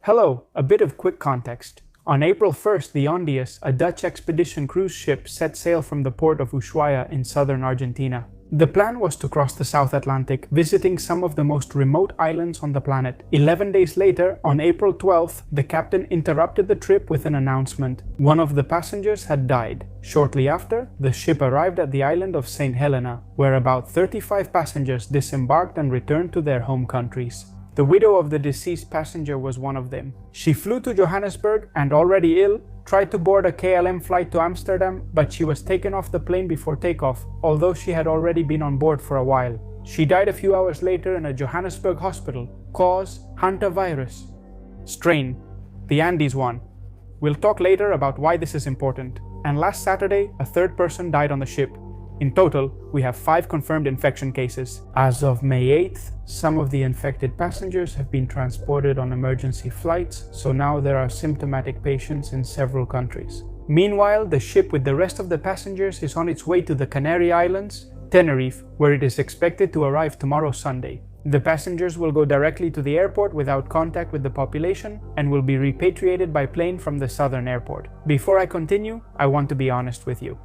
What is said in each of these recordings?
Hello, a bit of quick context. On April 1st, the Ondius, a Dutch expedition cruise ship, set sail from the port of Ushuaia in southern Argentina. The plan was to cross the South Atlantic, visiting some of the most remote islands on the planet. 11 days later, on April 12th, the captain interrupted the trip with an announcement. One of the passengers had died. Shortly after, the ship arrived at the island of St. Helena, where about 35 passengers disembarked and returned to their home countries. The widow of the deceased passenger was one of them. She flew to Johannesburg and, already ill, tried to board a KLM flight to Amsterdam, but she was taken off the plane before takeoff, although she had already been on board for a while. She died a few hours later in a Johannesburg hospital. Cause: Hantavirus. Strain: the Andes one. We'll talk later about why this is important. And last Saturday, a third person died on the ship. In total, we have 5 confirmed infection cases. As of May 8th, some of the infected passengers have been transported on emergency flights, so now there are symptomatic patients in several countries. Meanwhile, the ship with the rest of the passengers is on its way to the Canary Islands, Tenerife, where it is expected to arrive tomorrow, Sunday. The passengers will go directly to the airport without contact with the population and will be repatriated by plane from the southern airport. Before I continue, I want to be honest with you.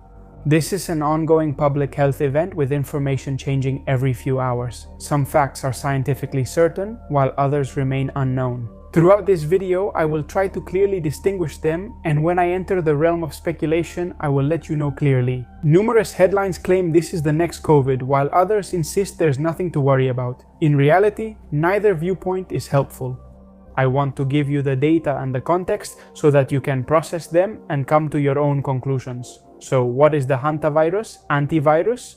This is an ongoing public health event with information changing every few hours. Some facts are scientifically certain, while others remain unknown. Throughout this video, I will try to clearly distinguish them, and when I enter the realm of speculation, I will let you know clearly. Numerous headlines claim this is the next COVID, while others insist there's nothing to worry about. In reality, neither viewpoint is helpful. I want to give you the data and the context so that you can process them and come to your own conclusions. So what is the Hantavirus? Antivirus?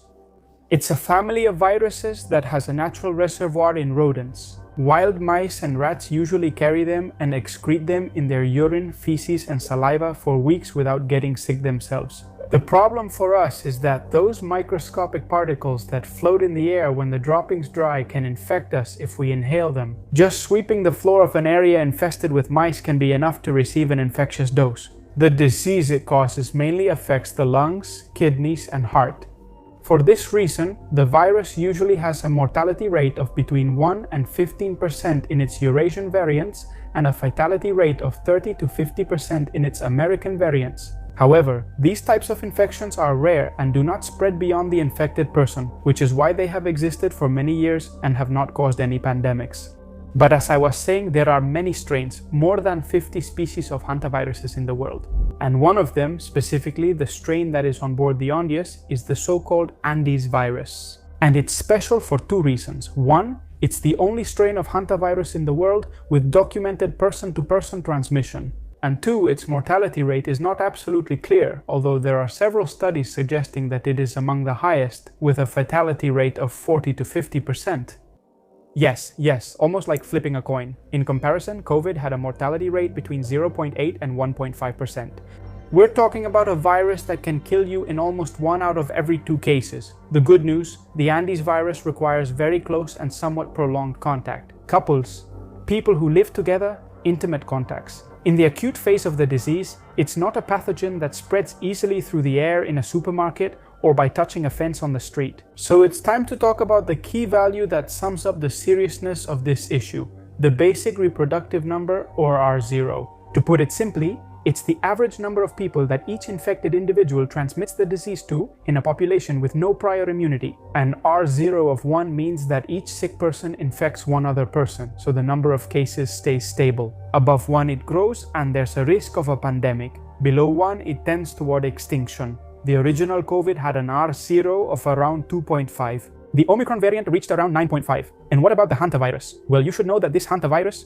It's a family of viruses that has a natural reservoir in rodents. Wild mice and rats usually carry them and excrete them in their urine, feces, and saliva for weeks without getting sick themselves. The problem for us is that those microscopic particles that float in the air when the droppings dry can infect us if we inhale them. Just sweeping the floor of an area infested with mice can be enough to receive an infectious dose. The disease it causes mainly affects the lungs, kidneys, and heart. For this reason, the virus usually has a mortality rate of between 1 and 15% in its Eurasian variants and a fatality rate of 30 to 50% in its American variants. However, these types of infections are rare and do not spread beyond the infected person, which is why they have existed for many years and have not caused any pandemics. But as I was saying, there are many strains, more than 50 species of hantaviruses in the world. And one of them, specifically the strain that is on board the Ondius, is the so-called Andes virus. And it's special for 2 reasons. One, it's the only strain of hantavirus in the world with documented person-to-person transmission. And 2, its mortality rate is not absolutely clear, although there are several studies suggesting that it is among the highest, with a fatality rate of 40 to 50%. Yes, almost like flipping a coin. In comparison, COVID had a mortality rate between 0.8 and 1.5%. We're talking about a virus that can kill you in almost 1 out of every 2 cases. The good news, the Andes virus requires very close and somewhat prolonged contact. Couples, people who live together, intimate contacts. In the acute phase of the disease, it's not a pathogen that spreads easily through the air in a supermarket or by touching a fence on the street. So it's time to talk about the key value that sums up the seriousness of this issue, the basic reproductive number, or R0. To put it simply, it's the average number of people that each infected individual transmits the disease to in a population with no prior immunity. And R0 of 1 means that each sick person infects 1 other person, so the number of cases stays stable. Above 1 it grows and there's a risk of a pandemic. Below 1 it tends toward extinction. The original COVID had an R0 of around 2.5. The Omicron variant reached around 9.5. And what about the Hantavirus? Well, you should know that this Hantavirus,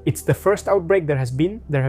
it's the first outbreak there have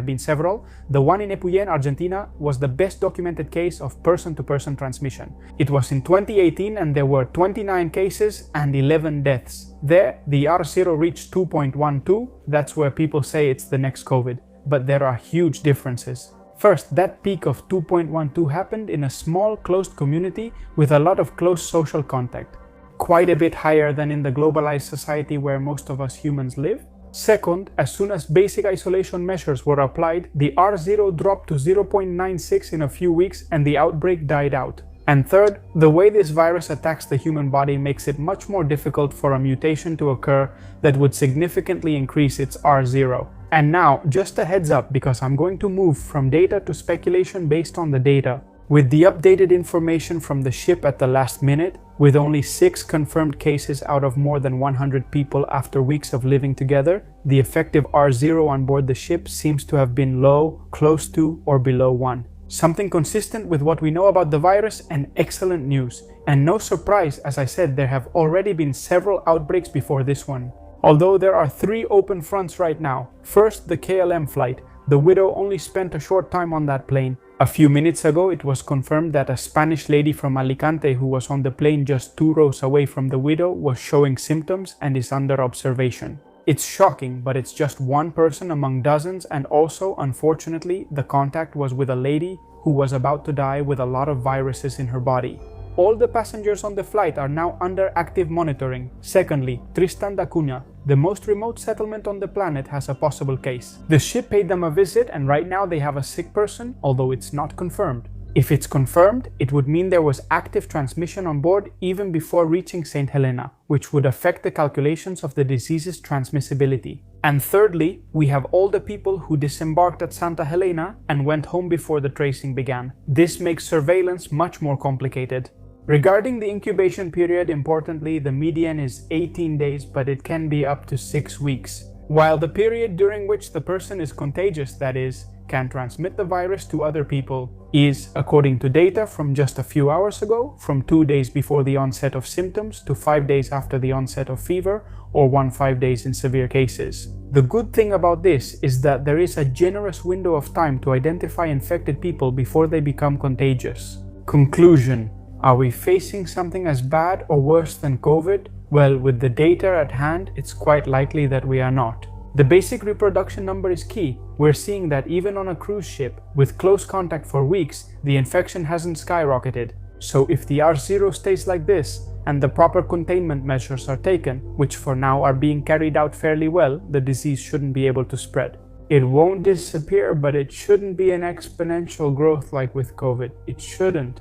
been several. The one in Epuyén, Argentina, was the best documented case of person-to-person transmission. It was in 2018 and there were 29 cases and 11 deaths. There, the R0 reached 2.12. That's where people say it's the next COVID. But there are huge differences. First, that peak of 2.12 happened in a small, closed community with a lot of close social contact, quite a bit higher than in the globalized society where most of us humans live. Second, as soon as basic isolation measures were applied, the R0 dropped to 0.96 in a few weeks and the outbreak died out. And third, the way this virus attacks the human body makes it much more difficult for a mutation to occur that would significantly increase its R0. And now, just a heads up, because I'm going to move from data to speculation based on the data. With the updated information from the ship at the last minute, with only 6 confirmed cases out of more than 100 people after weeks of living together, the effective R0 on board the ship seems to have been low, close to, or below 1. Something consistent with what we know about the virus and excellent news. And no surprise, as I said, there have already been several outbreaks before this one. Although there are 3 open fronts right now. First, the KLM flight. The widow only spent a short time on that plane. A few minutes ago, it was confirmed that a Spanish lady from Alicante who was on the plane just 2 rows away from the widow was showing symptoms and is under observation. It's shocking, but it's just one person among dozens, and also, unfortunately, the contact was with a lady who was about to die with a lot of viruses in her body. All the passengers on the flight are now under active monitoring. Secondly, Tristan da Cunha, the most remote settlement on the planet, has a possible case. The ship paid them a visit and right now they have a sick person, although it's not confirmed. If it's confirmed, it would mean there was active transmission on board even before reaching St. Helena, which would affect the calculations of the disease's transmissibility. And thirdly, we have all the people who disembarked at Santa Helena and went home before the tracing began. This makes surveillance much more complicated. Regarding the incubation period, importantly, the median is 18 days, but it can be up to 6 weeks. While the period during which the person is contagious, that is, can transmit the virus to other people, is, according to data from just a few hours ago, from 2 days before the onset of symptoms to 5 days after the onset of fever, or 5 days in severe cases. The good thing about this is that there is a generous window of time to identify infected people before they become contagious. Conclusion. Are we facing something as bad or worse than COVID? Well, with the data at hand, it's quite likely that we are not. The basic reproduction number is key. We're seeing that even on a cruise ship, with close contact for weeks, the infection hasn't skyrocketed. So if the R0 stays like this, and the proper containment measures are taken, which for now are being carried out fairly well, the disease shouldn't be able to spread. It won't disappear, but it shouldn't be an exponential growth like with COVID. It shouldn't.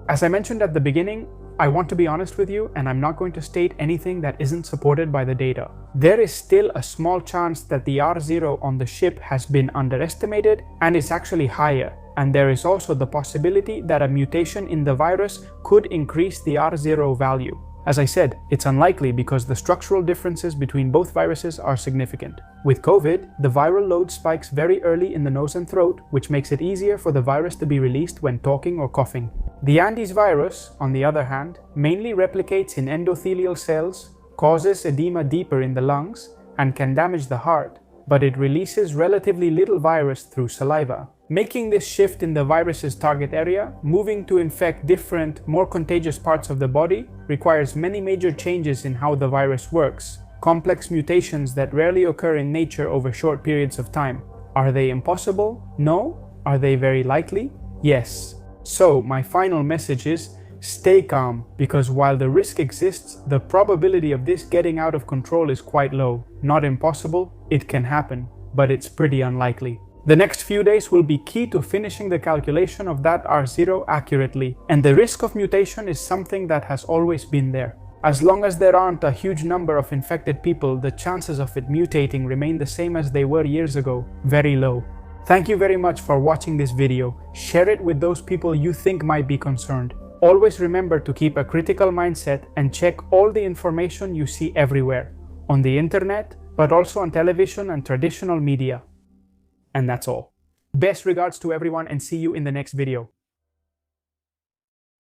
As I mentioned at the beginning, I want to be honest with you, and I'm not going to state anything that isn't supported by the data. There is still a small chance that the R0 on the ship has been underestimated and is actually higher. And there is also the possibility that a mutation in the virus could increase the R0 value. As I said, it's unlikely because the structural differences between both viruses are significant. With COVID, the viral load spikes very early in the nose and throat, which makes it easier for the virus to be released when talking or coughing. The Andes virus, on the other hand, mainly replicates in endothelial cells, causes edema deeper in the lungs, and can damage the heart, but it releases relatively little virus through saliva. Making this shift in the virus's target area, moving to infect different, more contagious parts of the body, requires many major changes in how the virus works. Complex mutations that rarely occur in nature over short periods of time. Are they impossible? No. Are they very likely? Yes. So, my final message is, stay calm, because while the risk exists, the probability of this getting out of control is quite low. Not impossible, it can happen, but it's pretty unlikely. The next few days will be key to finishing the calculation of that R0 accurately, and the risk of mutation is something that has always been there. As long as there aren't a huge number of infected people, the chances of it mutating remain the same as they were years ago, very low. Thank you very much for watching this video. Share it with those people you think might be concerned. Always remember to keep a critical mindset and check all the information you see everywhere, on the internet, but also on television and traditional media. And that's all. Best regards to everyone and see you in the next video.